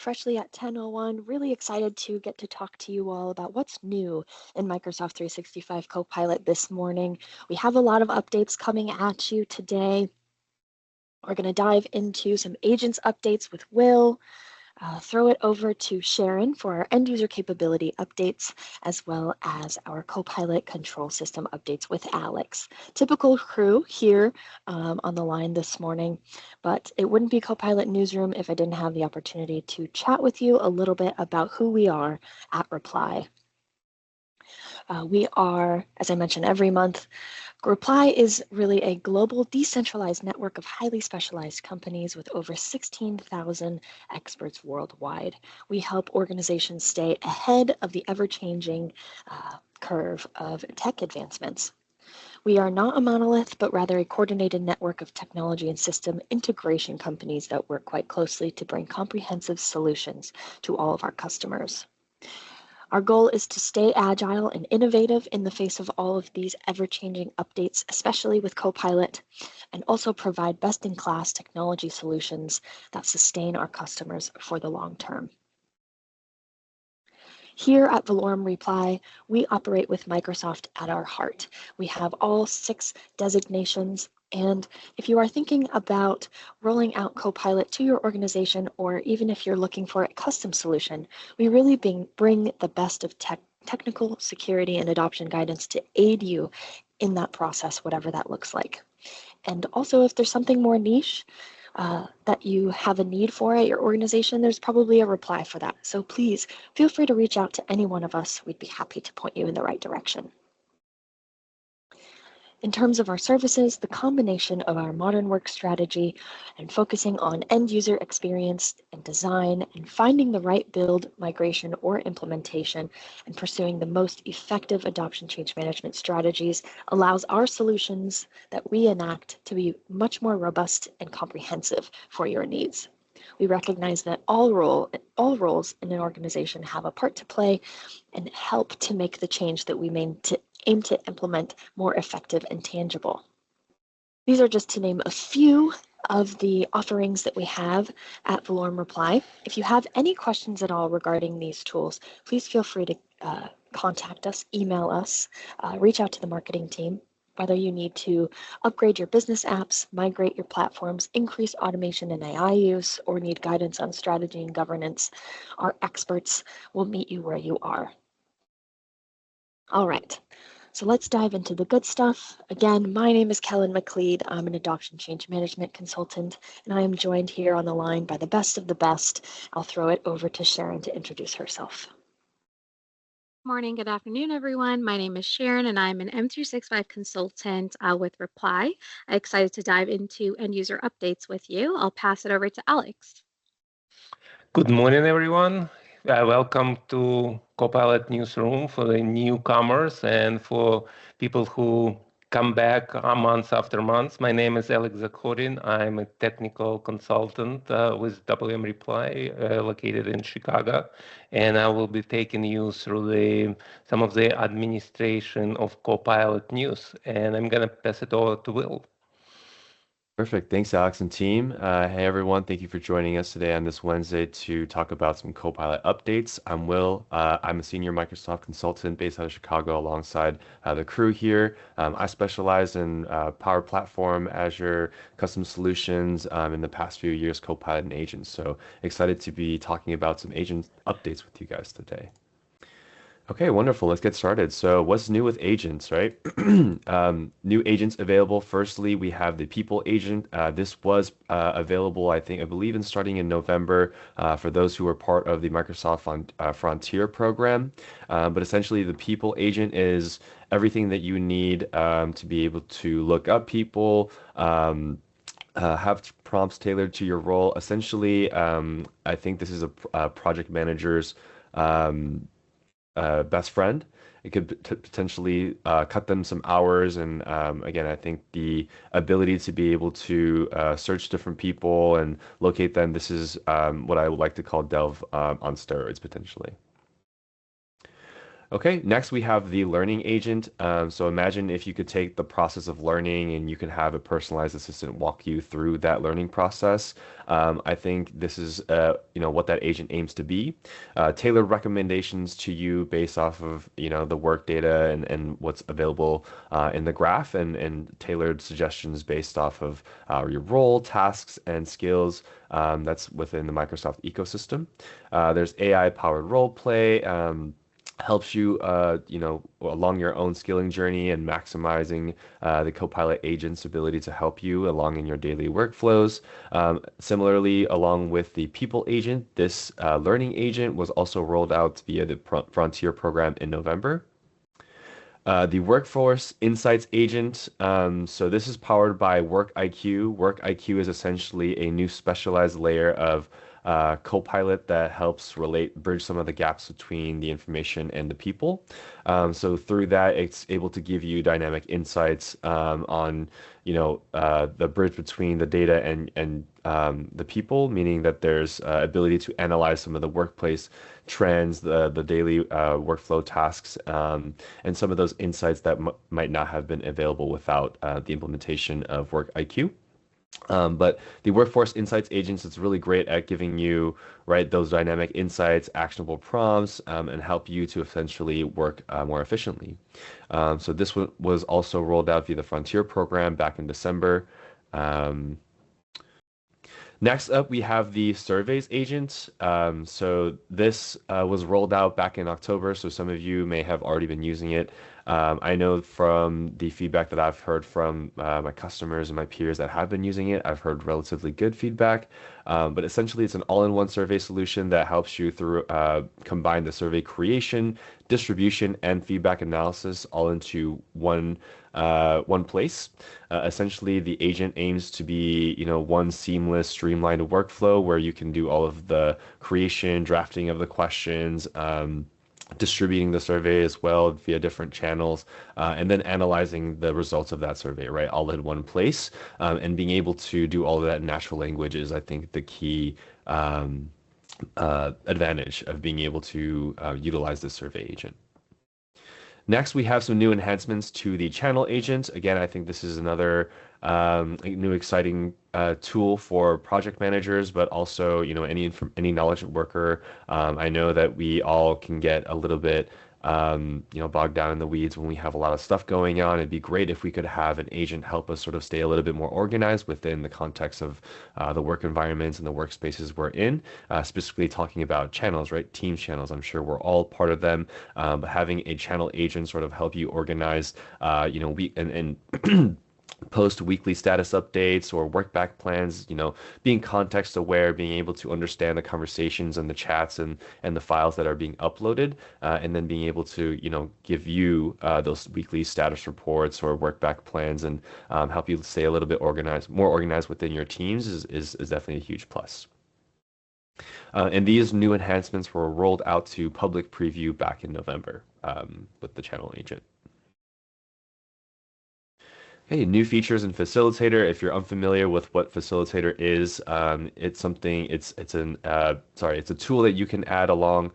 freshly at 10:01. Really excited to get to talk to you all about what's new in Microsoft 365 Copilot this morning. We have a lot of updates coming at you today. We're going to dive into some agents updates with Will, throw it over to Sharon for our end user capability updates, as well as our Copilot control system updates with Alex. Typical crew here on the line this morning, but it wouldn't be Copilot Newsroom if I didn't have the opportunity to chat with you a little bit about who we are at Reply. We are, as I mentioned, every month. Reply is really a global decentralized network of highly specialized companies with over 16,000 experts worldwide. We help organizations stay ahead of the ever-changing curve of tech advancements. We are not a monolith, but rather a coordinated network of technology and system integration companies that work quite closely to bring comprehensive solutions to all of our customers. Our goal is to stay agile and innovative in the face of all of these ever-changing updates, especially with Copilot, and also provide best-in-class technology solutions that sustain our customers for the long term. Here at Valorem Reply, we operate with Microsoft at our heart. We have all 6 designations. And if you are thinking about rolling out Copilot to your organization, or even if you're looking for a custom solution, we really bring the best of technical security and adoption guidance to aid you in that process, whatever that looks like. And also, if there's something more niche that you have a need for at your organization, there's probably a reply for that. So please feel free to reach out to any one of us. We'd be happy to point you in the right direction. In terms of our services, the combination of our modern work strategy and focusing on end user experience and design and finding the right build, migration, or implementation and pursuing the most effective adoption change management strategies allows our solutions that we enact to be much more robust and comprehensive for your needs. We recognize that all roles in an organization have a part to play and help to make the change that we aim to implement more effective and tangible. These are just to name a few of the offerings that we have at Valorem Reply. If you have any questions at all regarding these tools, please feel free to contact us, email us, reach out to the marketing team. Whether you need to upgrade your business apps, migrate your platforms, increase automation and AI use, or need guidance on strategy and governance, our experts will meet you where you are. All right, so let's dive into the good stuff. Again, my name is Kellen McLeod. I'm an adoption change management consultant, and I am joined here on the line by the best of the best. I'll throw it over to Sharon to introduce herself. Morning, good afternoon, everyone. My name is Sharon, and I'm an M365 consultant with Reply. I'm excited to dive into end user updates with you. I'll pass it over to Alex. Good morning, everyone. Welcome to Copilot Newsroom for the newcomers and for people who come back months after months. My name is Alex Zakhodin. I'm a technical consultant with WM Reply, located in Chicago, and I will be taking you through some of the administration of Copilot News, and I'm going to pass it over to Will. Perfect. Thanks, Alex and team. Hey, everyone. Thank you for joining us today on this Wednesday to talk about some Copilot updates. I'm Will. I'm a senior Microsoft consultant based out of Chicago alongside the crew here. I specialize in Power Platform, Azure, custom solutions, in the past few years, Copilot and agents. So excited to be talking about some agent updates with you guys today. Okay, wonderful. Let's get started. So what's new with agents, right? New agents available. Firstly, we have the people agent. This was available, I believe, starting in November for those who are part of the Microsoft Frontier program. But essentially, the people agent is everything that you need to be able to look up people, have prompts tailored to your role. Essentially, I think this is a project manager's best friend. It could potentially cut them some hours. And again, I think the ability to be able to search different people and locate them, this is what I would like to call Delve on steroids, potentially. Okay, next we have the learning agent. So imagine if you could take the process of learning and you can have a personalized assistant walk you through that learning process. I think this is what that agent aims to be. Tailored recommendations to you based off of the work data and what's available in the graph, and tailored suggestions based off of your role, tasks, and skills. That's within the Microsoft ecosystem. There's AI powered role play. Helps you, along your own skilling journey and maximizing the Copilot agent's ability to help you along in your daily workflows. Similarly, along with the people agent, this learning agent was also rolled out via the Frontier program in November. The Workforce Insights Agent. So this is powered by Work IQ. Work IQ is essentially a new specialized layer of Copilot that helps bridge some of the gaps between the information and the people. So through that, it's able to give you dynamic insights on, the bridge between the data and the people, meaning that there's ability to analyze some of the workplace trends, the daily workflow tasks, and some of those insights that might not have been available without the implementation of Work IQ. But the Workforce Insights agents, it's really great at giving you, right, those dynamic insights, actionable prompts, and help you to essentially work more efficiently. So this was also rolled out via the Frontier program back in December. Next up, we have the surveys agent. So this was rolled out back in October, so some of you may have already been using it. I know from the feedback that I've heard from my customers and my peers that have been using it, I've heard relatively good feedback. But essentially, it's an all-in-one survey solution that helps you through combine the survey creation, distribution, and feedback analysis all into one place. Essentially, the agent aims to be, one seamless, streamlined workflow where you can do all of the creation, drafting of the questions, distributing the survey as well via different channels, and then analyzing the results of that survey, right, all in one place. And being able to do all of that in natural language is, I think, the key advantage of being able to utilize this survey agent. Next, we have some new enhancements to the channel agent. Again, I think this is another new exciting tool for project managers, but also any knowledge worker. I know that we all can get a little bit bogged down in the weeds when we have a lot of stuff going on. It'd be great if we could have an agent help us sort of stay a little bit more organized within the context of the work environments and the workspaces we're in, specifically talking about channels, right? Teams channels. I'm sure we're all part of them, but having a channel agent sort of help you organize, and post weekly status updates or work back plans, being context aware, being able to understand the conversations and the chats and the files that are being uploaded, and then being able to, give you those weekly status reports or work back plans and help you stay a little bit more organized within your teams is definitely a huge plus. And these new enhancements were rolled out to public preview back in November with the channel agent. Hey, new features in Facilitator. If you're unfamiliar with what Facilitator is, it's a tool that you can add along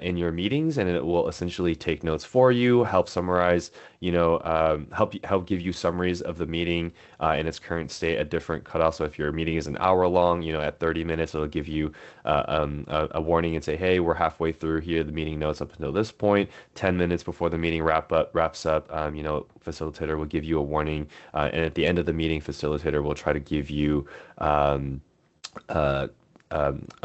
in your meetings, and it will essentially take notes for you, help summarize, help give you summaries of the meeting in its current state at different cutoffs. So if your meeting is an hour long, at 30 minutes, it'll give you a warning and say, hey, we're halfway through here, the meeting notes up until this point. 10 minutes before the meeting wraps up, Facilitator will give you a warning, and at the end of the meeting, Facilitator will try to give you a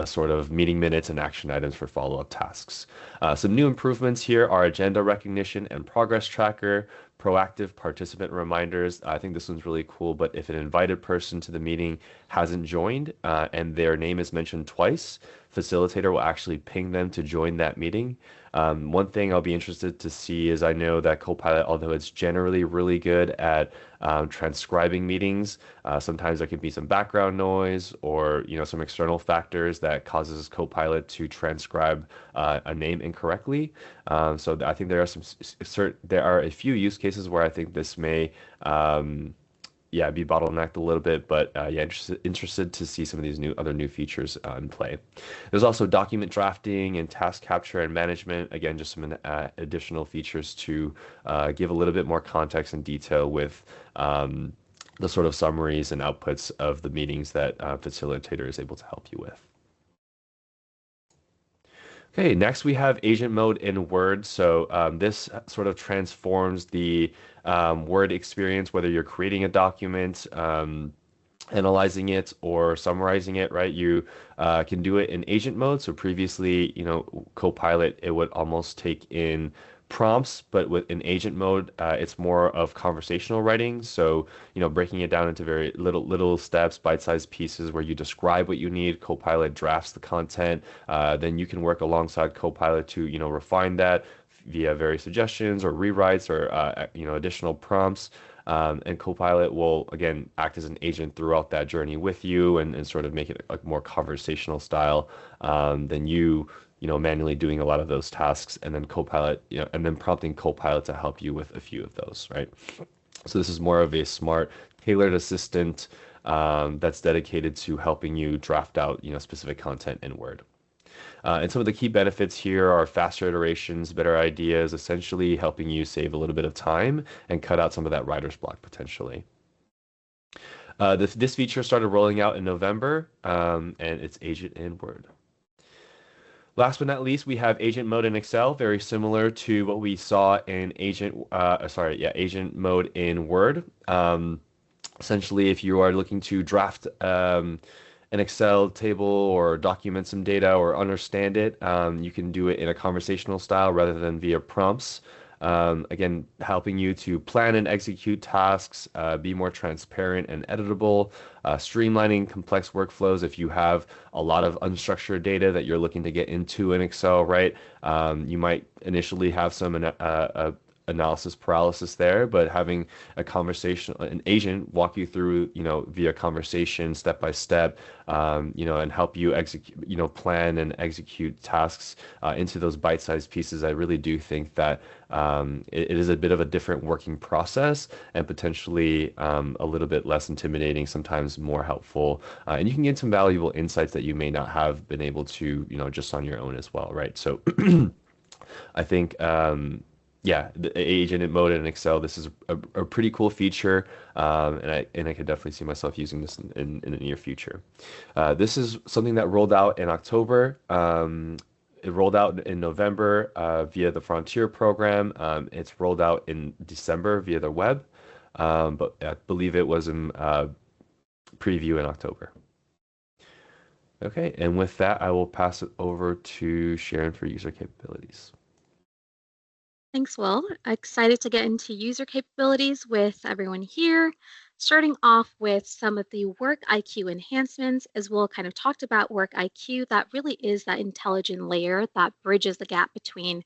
sort of meeting minutes and action items for follow-up tasks. Some new improvements here are agenda recognition and progress tracker, proactive participant reminders. I think this one's really cool, but if an invited person to the meeting hasn't joined and their name is mentioned twice, Facilitator will actually ping them to join that meeting. One thing I'll be interested to see is I know that Copilot, although it's generally really good at transcribing meetings, sometimes there can be some background noise or some external factors that causes Copilot to transcribe a name incorrectly. So I think there are a few use cases where I think this may be bottlenecked a little bit, but yeah, interested to see some of these other new features in play. There's also document drafting and task capture and management. Again, just some additional features to give a little bit more context and detail with the sort of summaries and outputs of the meetings that Facilitator is able to help you with. Okay, next we have agent mode in Word. So this sort of transforms the Word experience, whether you're creating a document, analyzing it, or summarizing it, right? You can do it in agent mode. So previously, Copilot, it would almost take in prompts, but in agent mode, it's more of conversational writing. So, breaking it down into very little steps, bite-sized pieces where you describe what you need. Copilot drafts the content. Then you can work alongside Copilot to, refine that via various suggestions or rewrites or, additional prompts. And Copilot will, again, act as an agent throughout that journey with you and sort of make it a more conversational style than you manually doing a lot of those tasks, and then Copilot, and then prompting Copilot to help you with a few of those, right? So this is more of a smart, tailored assistant that's dedicated to helping you draft out, specific content in Word. And some of the key benefits here are faster iterations, better ideas, essentially helping you save a little bit of time and cut out some of that writer's block potentially. This feature started rolling out in November, and it's agent in Word. Last but not least, we have agent mode in Excel, very similar to what we saw in agent mode in Word. Essentially, if you are looking to draft an Excel table or document some data or understand it, you can do it in a conversational style rather than via prompts. Again, helping you to plan and execute tasks, be more transparent and editable, streamlining complex workflows if you have a lot of unstructured data that you're looking to get into in Excel, right? You might initially have some analysis paralysis there, but having an agent walk you through, via conversation, step by step, and help you execute, plan and execute tasks into those bite-sized pieces. I really do think that it is a bit of a different working process and potentially a little bit less intimidating, sometimes more helpful. And you can get some valuable insights that you may not have been able to, just on your own as well, right? So I think the agent mode in Excel, this is a pretty cool feature, and I could definitely see myself using this in the near future. This is something that rolled out in October. It rolled out in November via the Frontier program. It's rolled out in December via the web, but I believe it was in preview in October. Okay, and with that, I will pass it over to Sharon for user capabilities. Thanks, Will. Excited to get into user capabilities with everyone here. Starting off with some of the Work IQ enhancements, as Will kind of talked about Work IQ, that really is that intelligent layer that bridges the gap between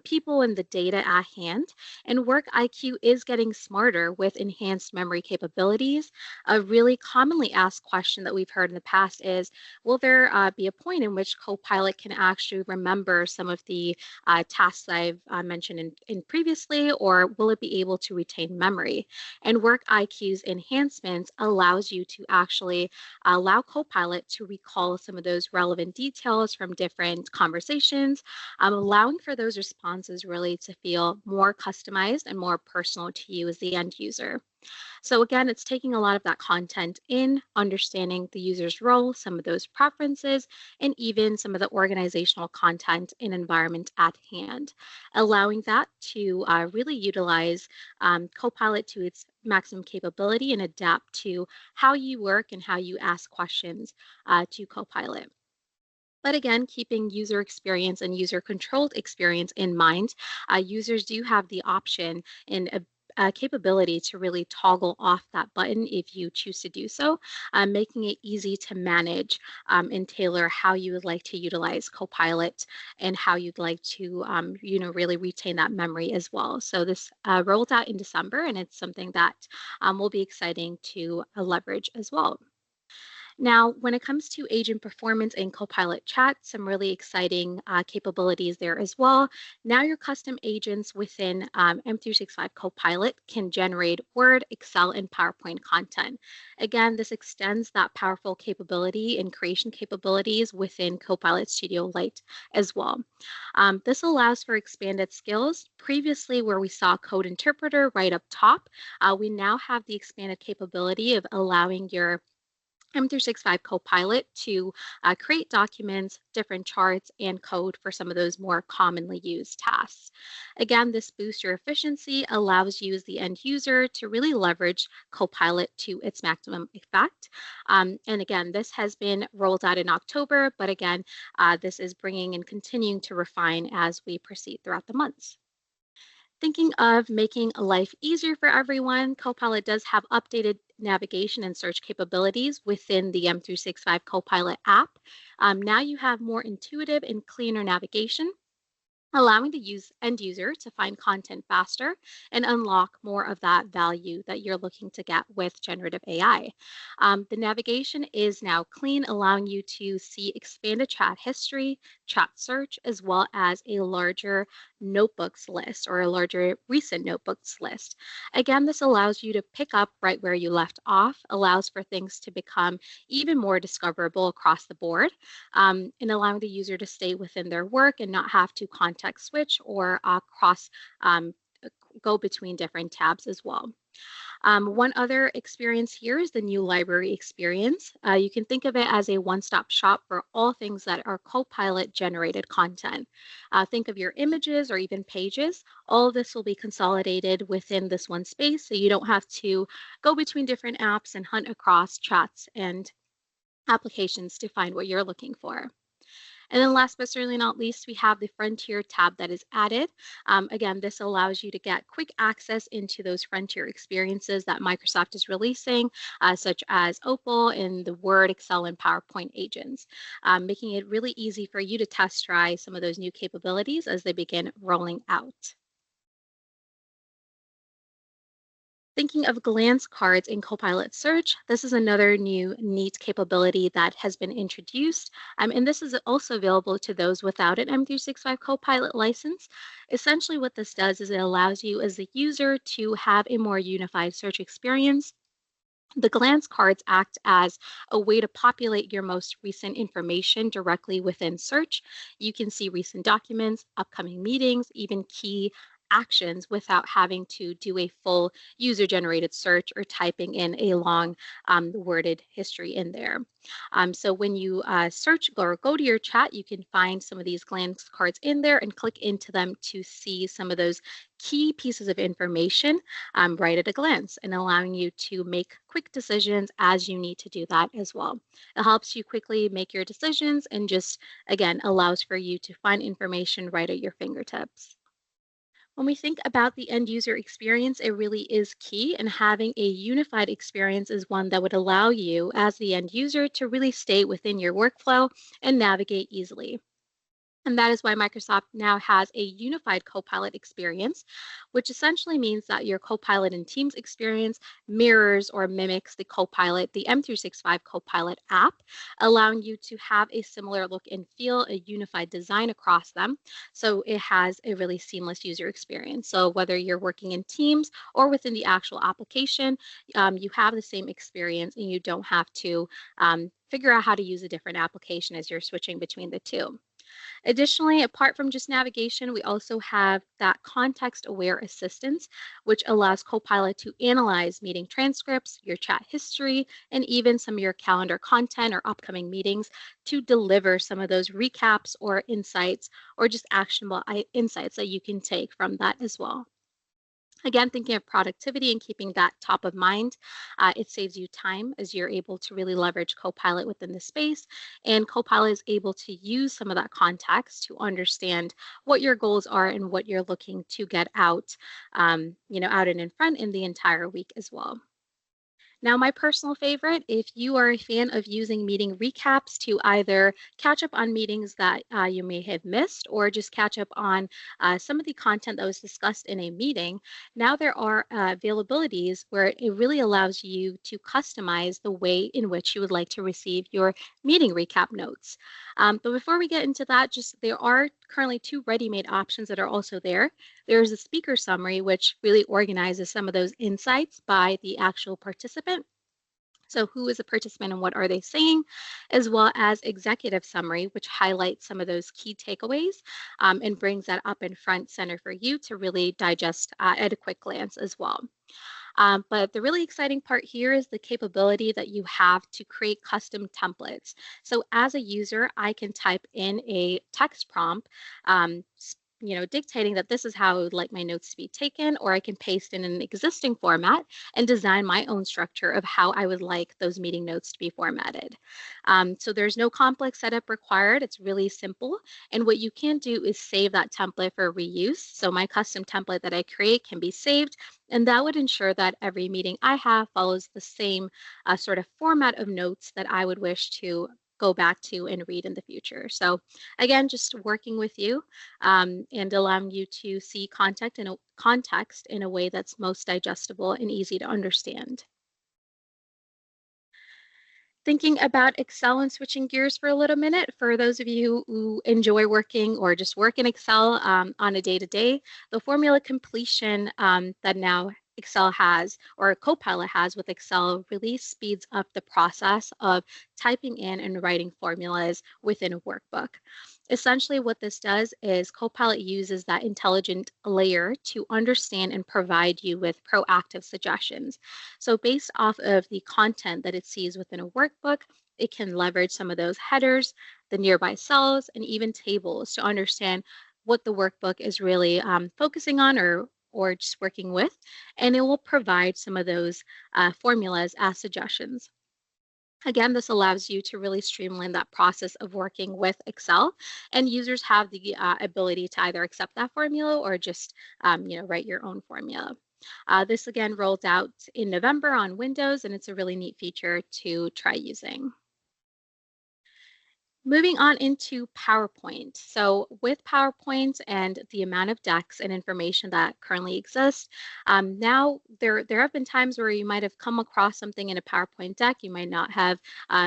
people and the data at hand. And Work IQ is getting smarter with enhanced memory capabilities. A really commonly asked question that we've heard in the past is, will there be a point in which Copilot can actually remember some of the tasks I've mentioned in previously, or will it be able to retain memory? And Work IQ's enhancements allows you to actually allow Copilot to recall some of those relevant details from different conversations, allowing for those responses really to feel more customized and more personal to you as the end user. So again, it's taking a lot of that content in, understanding the user's role, some of those preferences, and even some of the organizational content and environment at hand, allowing that to really utilize Copilot to its maximum capability and adapt to how you work and how you ask questions to Copilot. But again, keeping user experience and user controlled experience in mind, users do have the option and capability to really toggle off that button if you choose to do so, making it easy to manage and tailor how you would like to utilize Copilot and how you'd like to, really retain that memory as well. So this rolled out in December, and it's something that will be exciting to leverage as well. Now, when it comes to agent performance in Copilot Chat, some really exciting capabilities there as well. Now your custom agents within M365 Copilot can generate Word, Excel, and PowerPoint content. Again, this extends that powerful capability and creation capabilities within Copilot Studio Lite as well. This allows for expanded skills. Previously, where we saw Code Interpreter right up top, we now have the expanded capability of allowing your M365 Copilot to create documents, different charts, and code for some of those more commonly used tasks. Again, this boosts your efficiency, allows you as the end user to really leverage Copilot to its maximum effect. And again, this has been rolled out in October, but again, this is bringing and continuing to refine as we proceed throughout the months. Thinking of making life easier for everyone, Copilot does have updated navigation and search capabilities within the M365 Copilot app. Now you have more intuitive and cleaner navigation, allowing the end user to find content faster and unlock more of that value that you're looking to get with generative AI. The navigation is now clean, allowing you to see expanded chat history, chat search, as well as a larger notebooks list or a larger recent notebooks list. Again, this allows you to pick up right where you left off, allows for things to become even more discoverable across the board, and allowing the user to stay within their work and not have to context switch or go between different tabs as well. One other experience here is the new library experience. You can think of it as a one-stop shop for all things that are Copilot generated content. Think of your images or even pages. All of this will be consolidated within this one space, so you don't have to go between different apps and hunt across chats and applications to find what you're looking for. And then last but certainly not least, we have the Frontier tab that is added. Again, this allows you to get quick access into those Frontier experiences that Microsoft is releasing, such as Opal and the Word, Excel, and PowerPoint agents, making it really easy for you to test try some of those new capabilities as they begin rolling out. Thinking of glance cards in Copilot Search, this is another new neat capability that has been introduced, and this is also available to those without an M365 Copilot license. Essentially what this does is it allows you as the user to have a more unified search experience. The glance cards act as a way to populate your most recent information directly within search. You can see recent documents, upcoming meetings, even key actions without having to do a full user-generated search or typing in a long worded history in there. So when you search or go to your chat, you can find some of these glance cards in there and click into them to see some of those key pieces of information right at a glance, and allowing you to make quick decisions as you need to do that as well. It helps you quickly make your decisions and just, again, allows for you to find information right at your fingertips. When we think about the end user experience, it really is key, and having a unified experience is one that would allow you as the end user to really stay within your workflow and navigate easily. And that is why Microsoft now has a unified Copilot experience, which essentially means that your Copilot in Teams experience mirrors or mimics the Copilot, the M365 Copilot app, allowing you to have a similar look and feel, a unified design across them. So it has a really seamless user experience. So whether you're working in Teams or within the actual application, you have the same experience and you don't have to figure out how to use a different application as you're switching between the two. Additionally, apart from just navigation, we also have that context-aware assistance, which allows Copilot to analyze meeting transcripts, your chat history, and even some of your calendar content or upcoming meetings to deliver some of those recaps or insights or just actionable insights that you can take from that as well. Again, thinking of productivity and keeping that top of mind, it saves you time as you're able to really leverage Copilot within the space. And Copilot is able to use some of that context to understand what your goals are and what you're looking to get out, out and in front in the entire week as well. Now, my personal favorite, if you are a fan of using meeting recaps to either catch up on meetings that you may have missed or just catch up on some of the content that was discussed in a meeting, now there are availabilities where it really allows you to customize the way in which you would like to receive your meeting recap notes. But before we get into that, just there are currently 2 ready-made options that are also there. There's a speaker summary, which really organizes some of those insights by the actual participant. So who is a participant and what are they saying, as well as executive summary, which highlights some of those key takeaways and brings that up in front center for you to really digest at a quick glance as well. But the really exciting part here is the capability that you have to create custom templates. So as a user, I can type in a text prompt, dictating that this is how I would like my notes to be taken, or I can paste in an existing format and design my own structure of how I would like those meeting notes to be formatted. So there's no complex setup required. It's really simple. And what you can do is save that template for reuse. So my custom template that I create can be saved, and that would ensure that every meeting I have follows the same sort of format of notes that I would wish to go back to and read in the future. So again, just working with you and allowing you to see context in a way that's most digestible and easy to understand. Thinking about Excel and switching gears for a little minute, for those of you who enjoy working or just work in Excel on a day-to-day, the formula completion that now Excel has, or Copilot has with Excel, really speeds up the process of typing in and writing formulas within a workbook. Essentially, what this does is Copilot uses that intelligent layer to understand and provide you with proactive suggestions. So based off of the content that it sees within a workbook, it can leverage some of those headers, the nearby cells, and even tables to understand what the workbook is really focusing on or just working with, and it will provide some of those formulas as suggestions. Again, this allows you to really streamline that process of working with Excel, and users have the ability to either accept that formula or just write your own formula. This again rolled out in November on Windows, and it's a really neat feature to try using. Moving on into PowerPoint. So with PowerPoint and the amount of decks and information that currently exists, now there have been times where you might have come across something in a PowerPoint deck you might not have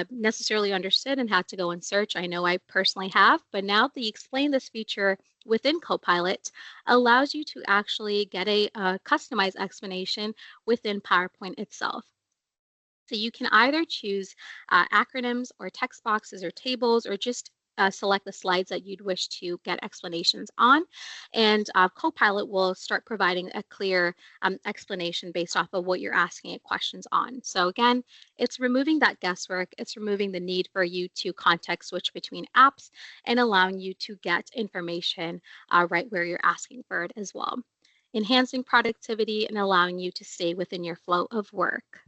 necessarily understood and had to go and search. I know I personally have, but now the Explain This feature within Copilot allows you to actually get a customized explanation within PowerPoint itself. So you can either choose acronyms or text boxes or tables, or just select the slides that you'd wish to get explanations on. And Copilot will start providing a clear explanation based off of what you're asking it questions on. So again, it's removing that guesswork. It's removing the need for you to context switch between apps and allowing you to get information right where you're asking for it as well. Enhancing productivity and allowing you to stay within your flow of work.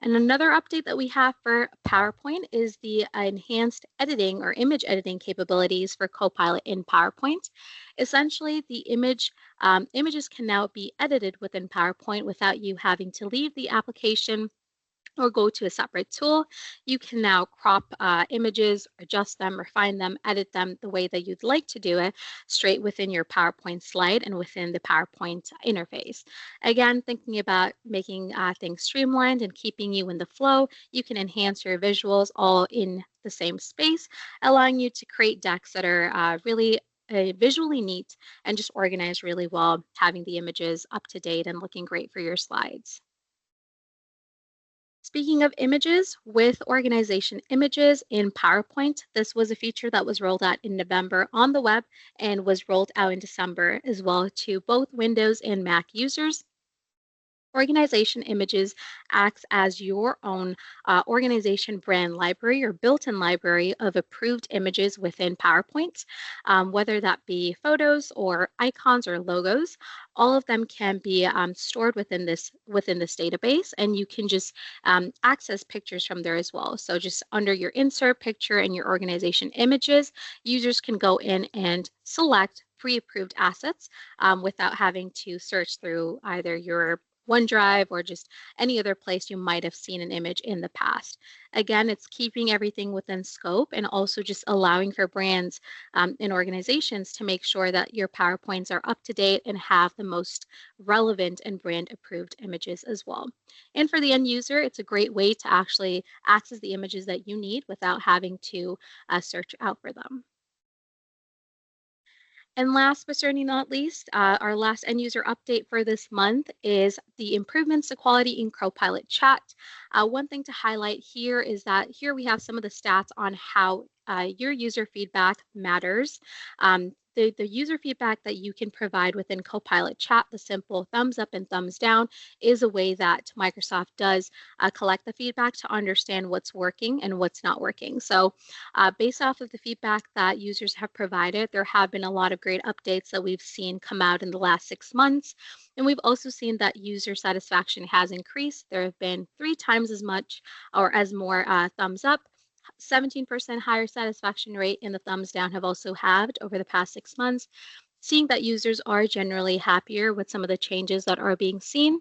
And another update that we have for PowerPoint is the enhanced editing or image editing capabilities for Copilot in PowerPoint. Essentially, the images can now be edited within PowerPoint without you having to leave the application or go to a separate tool. You can now crop images, adjust them, refine them, edit them the way that you'd like to do it straight within your PowerPoint slide and within the PowerPoint interface. Again, thinking about making things streamlined and keeping you in the flow, you can enhance your visuals all in the same space, allowing you to create decks that are really visually neat and just organized really well, having the images up to date and looking great for your slides. Speaking of images, with organization images in PowerPoint, this was a feature that was rolled out in November on the web and was rolled out in December as well to both Windows and Mac users. Organization images acts as your own organization brand library or built-in library of approved images within PowerPoint, whether that be photos or icons or logos. All of them can be stored within this database, and you can just access pictures from there as well. So just under your insert picture and your organization images, users can go in and select pre-approved assets without having to search through either your OneDrive or just any other place you might have seen an image in the past. Again, it's keeping everything within scope and also just allowing for brands and organizations to make sure that your PowerPoints are up to date and have the most relevant and brand approved images as well. And for the end user, it's a great way to actually access the images that you need without having to search out for them. And last but certainly not least, our last end user update for this month is the improvements to quality in Copilot chat. One thing to highlight here is that here we have some of the stats on how your user feedback matters. The user feedback that you can provide within Copilot chat, the simple thumbs up and thumbs down, is a way that Microsoft does collect the feedback to understand what's working and what's not working. So based off of the feedback that users have provided, there have been a lot of great updates that we've seen come out in the last 6 months. And we've also seen that user satisfaction has increased. There have been 3 times as much or as more thumbs up. 17% higher satisfaction rate in the thumbs down have also halved over the past 6 months, seeing that users are generally happier with some of the changes that are being seen.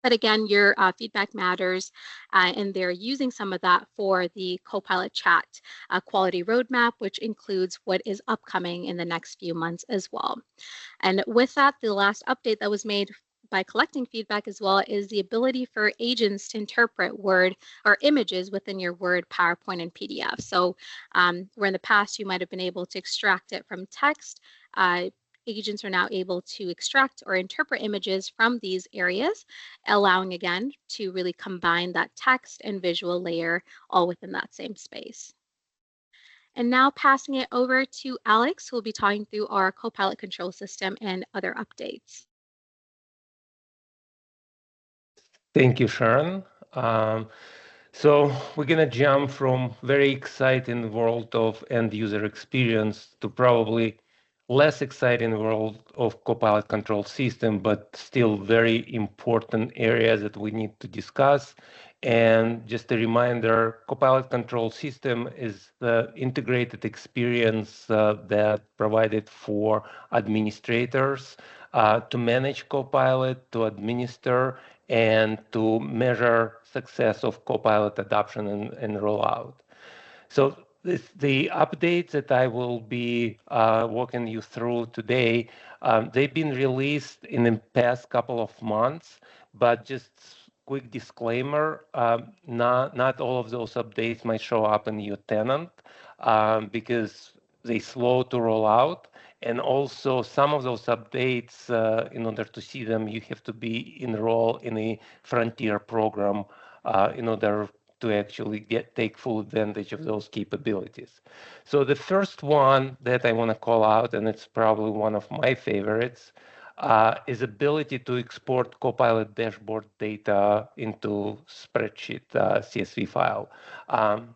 But again, your feedback matters, and they're using some of that for the Copilot chat quality roadmap, which includes what is upcoming in the next few months as well. And with that, the last update that was made by collecting feedback as well is the ability for agents to interpret Word or images within your Word, PowerPoint, and PDF. So where in the past you might have been able to extract it from text, agents are now able to extract or interpret images from these areas, allowing again to really combine that text and visual layer all within that same space. And now passing it over to Alex, who will be talking through our Copilot control system and other updates. Thank you, Sharon. So we're going to jump from very exciting world of end user experience to probably less exciting world of Copilot control system, but still very important areas that we need to discuss. And just a reminder, Copilot control system is the integrated experience that provided for administrators to manage Copilot, to administer, and to measure success of Copilot adoption and rollout. So the updates that I will be walking you through today, they've been released in the past couple of months, but just quick disclaimer, not all of those updates might show up in your tenant because they slow to roll out. And also some of those updates, in order to see them, you have to be enrolled in a Frontier program in order to actually take full advantage of those capabilities. So the first one that I want to call out, and it's probably one of my favorites, is ability to export Copilot dashboard data into spreadsheet CSV file.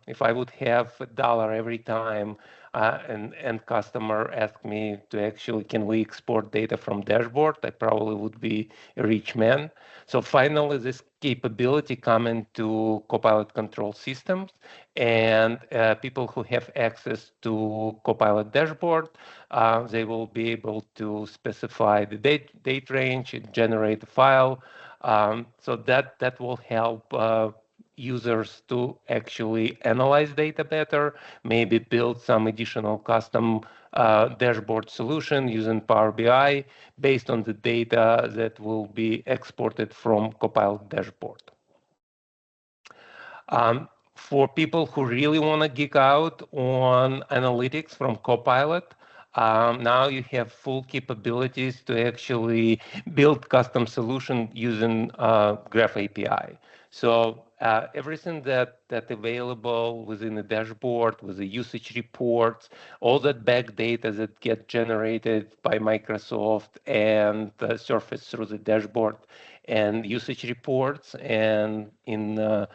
If I would have $1 every time and customer asked me to actually, can we export data from dashboard, I probably would be a rich man. So finally, this capability coming to Copilot control systems, and people who have access to Copilot dashboard, they will be able to specify the date range, generate the file. So that will help users to actually analyze data better, maybe build some additional custom dashboard solution using Power BI based on the data that will be exported from Copilot dashboard. For people who really want to geek out on analytics from Copilot, now you have full capabilities to actually build custom solution using Graph API. So everything that available within the dashboard, with the usage reports, all that back data that get generated by Microsoft and surfaced through the dashboard and usage reports and in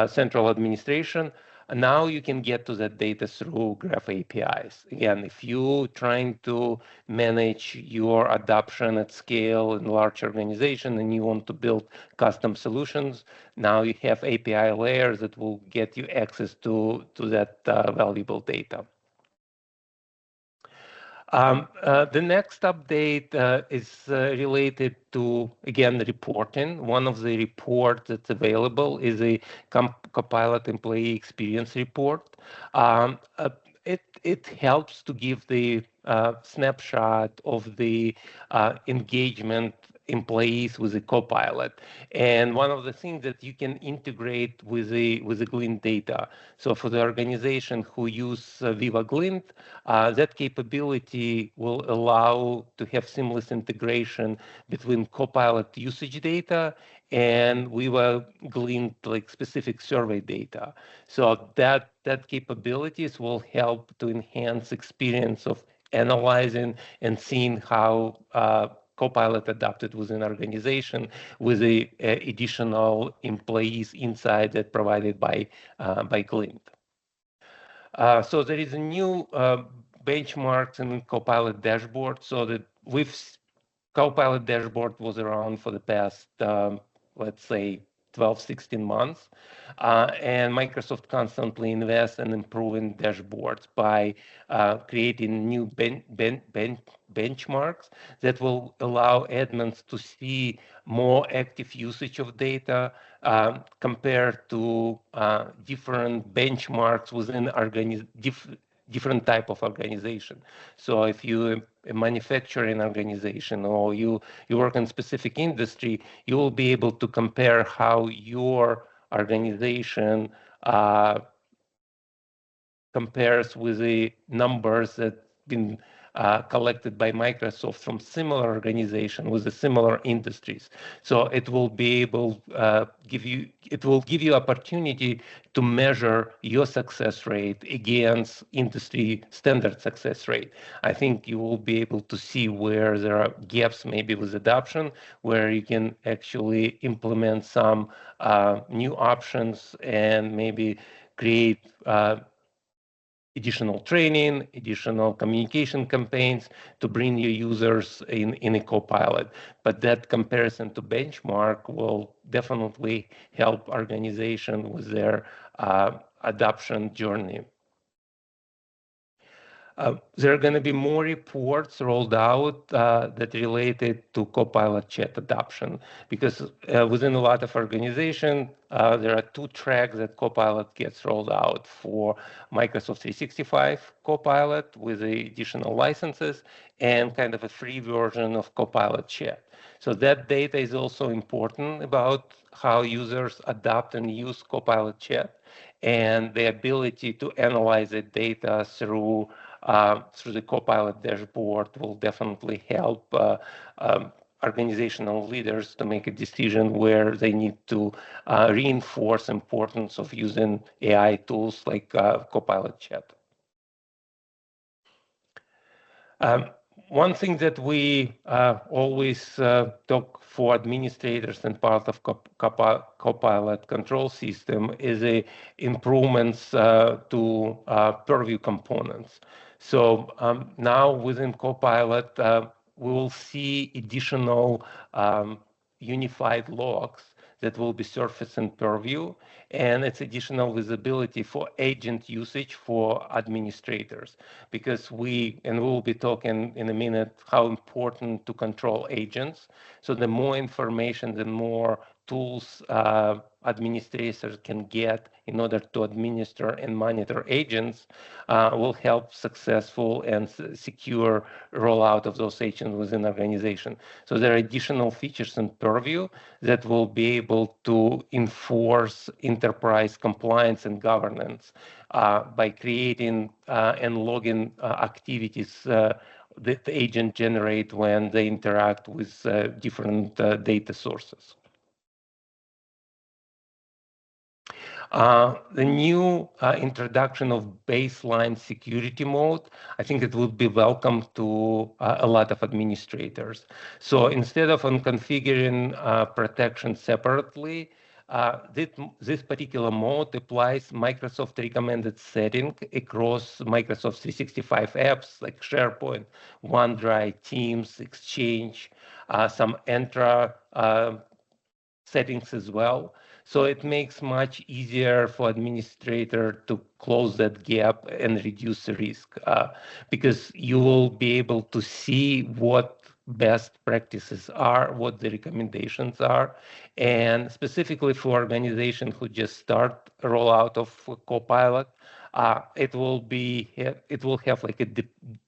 central administration. And now you can get to that data through Graph APIs. Again, if you're trying to manage your adoption at scale in large organization and you want to build custom solutions, now you have API layers that will get you access to that valuable data. The next update is related to, again, reporting. One of the reports that's available is a Copilot Employee Experience Report. It helps to give the snapshot of the engagement employees with a Copilot, and one of the things that you can integrate with the Glint data. So for the organization who use Viva Glint, that capability will allow to have seamless integration between Copilot usage data and Viva Glint like specific survey data. So that capabilities will help to enhance experience of analyzing and seeing how Copilot adapted within organization with the additional employees inside that provided by Glint. So there is a new benchmarks in Copilot dashboard. So that Copilot dashboard was around for the past, let's say, 12, 16 months. And Microsoft constantly invests in improving dashboards by creating new benchmarks that will allow admins to see more active usage of data compared to different benchmarks within different type of organization. So if you a manufacturing organization or you work in specific industry, you will be able to compare how your organization compares with the numbers that been collected by Microsoft from similar organization with the similar industries. So it will be able give you opportunity to measure your success rate against industry standard success rate. I think you will be able to see where there are gaps maybe with adoption, where you can actually implement some new options and maybe create additional training, additional communication campaigns to bring your users in a Copilot. But that comparison to benchmark will definitely help organization with their adoption journey. There are going to be more reports rolled out that related to Copilot chat adoption, because within a lot of organizations, there are two tracks that Copilot gets rolled out for Microsoft 365 Copilot with the additional licenses and kind of a free version of Copilot chat. So that data is also important about how users adopt and use Copilot chat, and the ability to analyze the data through the Copilot dashboard will definitely help organizational leaders to make a decision where they need to reinforce importance of using AI tools like Copilot chat. One thing that we always talk for administrators and part of Copilot control system is the improvements to purview components. So now within Copilot, we will see additional unified logs that will be surfaced in Purview, and it's additional visibility for agent usage for administrators, because we will be talking in a minute how important to control agents. So the more information, the more tools administrators can get in order to administer and monitor agents will help successful and secure rollout of those agents within organization. So there are additional features in Purview that will be able to enforce enterprise compliance and governance by creating and logging activities that the agent generate when they interact with different data sources. The new introduction of baseline security mode, I think it would be welcome to a lot of administrators. So instead of configuring protection separately, this particular mode applies Microsoft recommended setting across Microsoft 365 apps like SharePoint, OneDrive, Teams, Exchange, some Entra settings as well. So it makes much easier for administrator to close that gap and reduce the risk, because you will be able to see what best practices are, what the recommendations are, and specifically for organizations who just start rollout of Copilot, it will have like a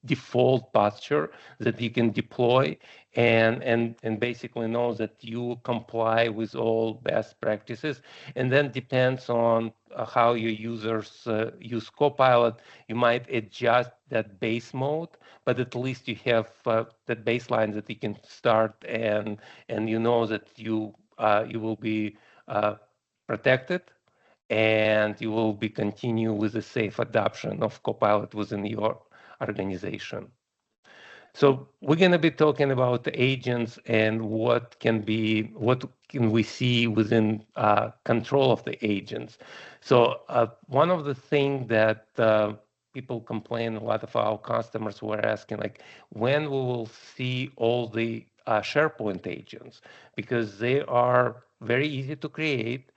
default posture that you can deploy and basically know that you comply with all best practices. And then depends on how your users use Copilot. You might adjust that base mode, but at least you have that baseline that you can start, and you know that you will be protected, and you will be continue with the safe adoption of Copilot within your organization. So we're going to be talking about the agents and what can we see within control of the agents. So one of the things that people complain, a lot of our customers were asking, like, when we will see all the SharePoint agents, because they are very easy to create.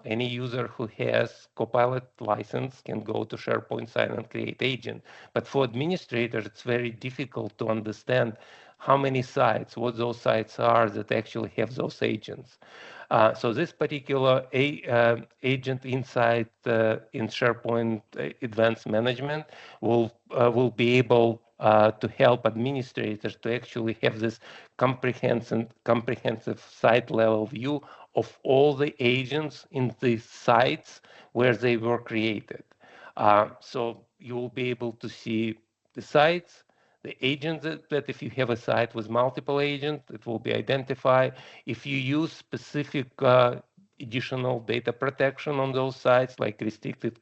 Any user who has Copilot license can go to SharePoint site and create agent. But for administrators, it's very difficult to understand how many sites, what those sites are that actually have those agents. So this particular agent inside in SharePoint Advanced Management will be able to help administrators to actually have this comprehensive site level view of all the agents in the sites where they were created. So you will be able to see the sites, the agents that if you have a site with multiple agents, it will be identified. If you use specific additional data protection on those sites, like restricted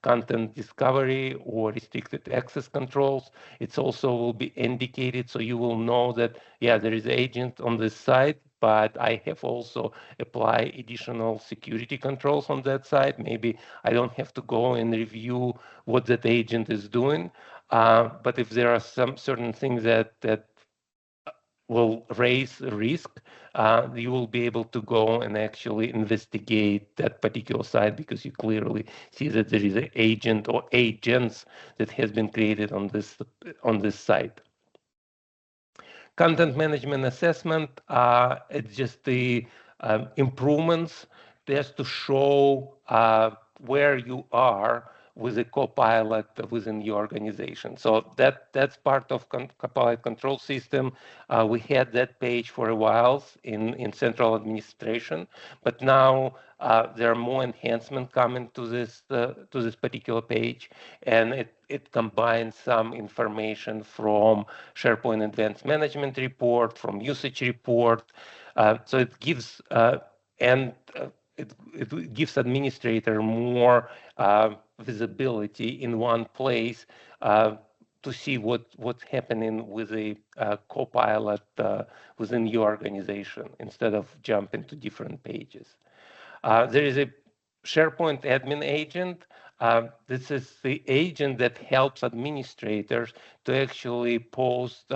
content discovery or restricted access controls, it's also will be indicated, so you will know that, yeah, there is agent on this site, but I have also applied additional security controls on that site. Maybe I don't have to go and review what that agent is doing. But if there are some certain things that will raise risk, you will be able to go and actually investigate that particular site, because you clearly see that there is an agent or agents that has been created on this site. Content management assessment, it's just the improvements just to show where you are with a Copilot within your organization. So that's part of Copilot control system. We had that page for a while in central administration, but now there are more enhancements coming to this particular page, and it combines some information from SharePoint Advanced Management report, from usage report. So it gives it gives administrator more visibility in one place to see what's happening with a Copilot within your organization, instead of jumping to different pages. There is a SharePoint admin agent. This is the agent that helps administrators to actually post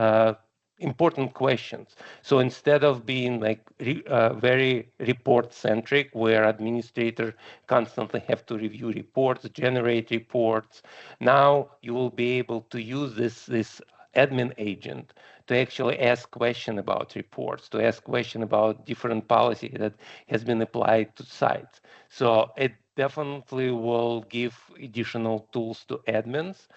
important questions. So instead of being like very report-centric, where administrators constantly have to review reports, generate reports, now you will be able to use this admin agent to actually ask questions about reports, to ask questions about different policy that has been applied to sites. So it definitely will give additional tools to admins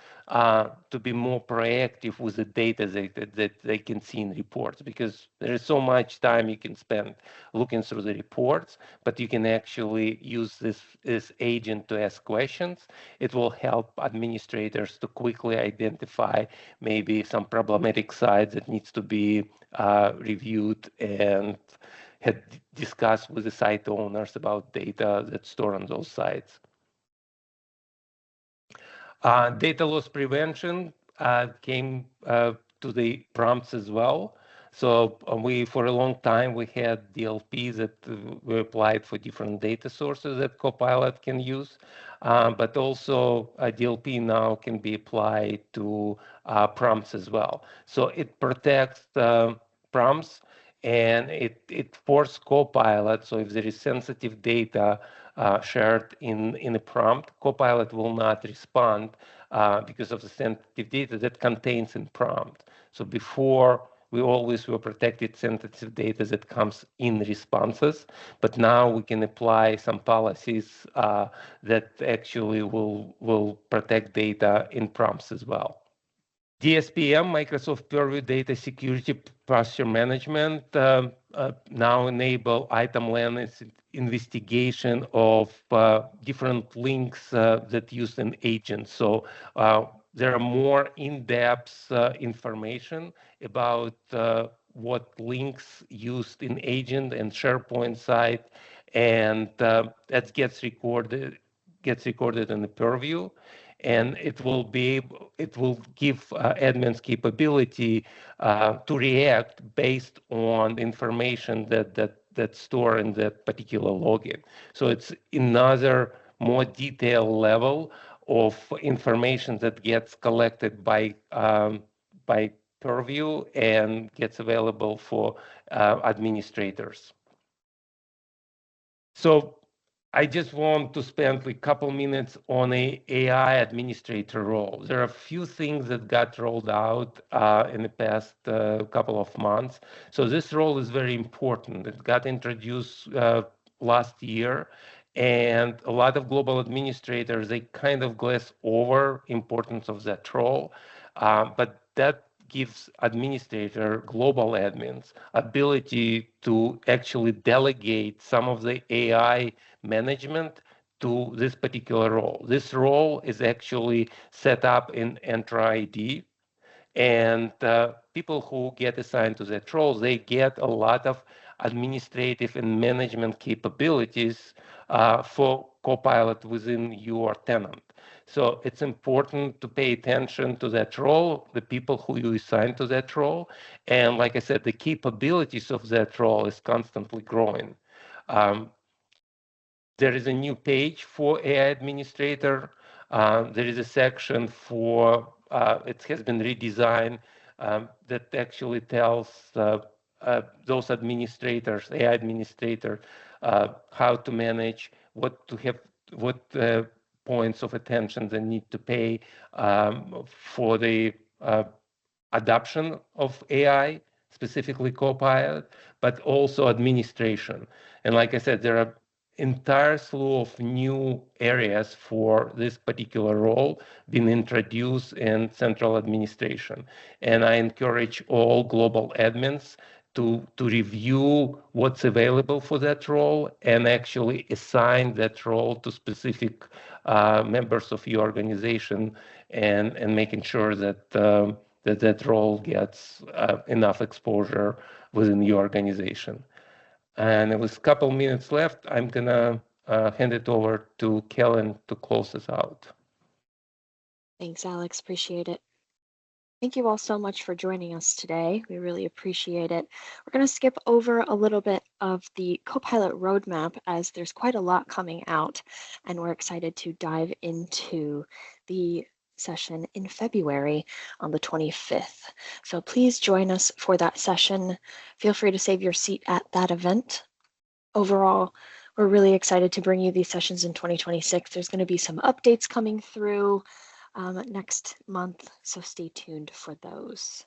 to be more proactive with the data that they can see in reports, because there is so much time you can spend looking through the reports, but you can actually use this agent to ask questions. It will help administrators to quickly identify maybe some problematic sites that needs to be reviewed and had discussed with the site owners about data that's stored on those sites. Data loss prevention came to the prompts as well. So for a long time, we had DLPs that were applied for different data sources that Copilot can use. But also a DLP now can be applied to prompts as well. So it protects prompts and it forced Copilot. So if there is sensitive data shared in a prompt, Copilot will not respond because of the sensitive data that contains in prompt. So before, we always were protected sensitive data that comes in responses, but now we can apply some policies that actually will protect data in prompts as well. DSPM, Microsoft Purview Data Security Posture Management, now enable item-length investigation of different links that use an agent. So there are more in-depth information about what links used in agent and SharePoint site, and that gets recorded in the Purview, and it will give admins capability to react based on information that's stored in that particular login. So it's another more detailed level of information that gets collected by Purview and gets available for administrators. So I just want to spend a couple minutes on a AI administrator role. There are a few things that got rolled out in the past couple of months. So this role is very important. It got introduced last year, and a lot of global administrators, they kind of glass over importance of that role, but that gives administrator, global admins, ability to actually delegate some of the AI management to this particular role. This role is actually set up in Entra ID, and people who get assigned to that role, they get a lot of administrative and management capabilities for Copilot within your tenant. So it's important to pay attention to that role, the people who you assign to that role. And like I said, the capabilities of that role is constantly growing. There is a new page for AI administrator. There is a section for, it has been redesigned, that actually tells those administrators, AI administrator, how to manage, what points of attention they need to pay for the adoption of AI, specifically Copilot, but also administration. And like I said, there are entire slew of new areas for this particular role being introduced in central administration. And I encourage all global admins to review what's available for that role and actually assign that role to specific members of your organization, and making sure that that role gets enough exposure within your organization. And it was a couple minutes left. I'm gonna hand it over to Kellen to close this out. Thanks, Alex. Appreciate it. Thank you all so much for joining us today. We really appreciate it. We're going to skip over a little bit of the Copilot roadmap as there's quite a lot coming out, and we're excited to dive into the session in February on the 25th. So please join us for that session. Feel free to save your seat at that event. Overall, we're really excited to bring you these sessions in 2026. There's going to be some updates coming through next month, so stay tuned for those.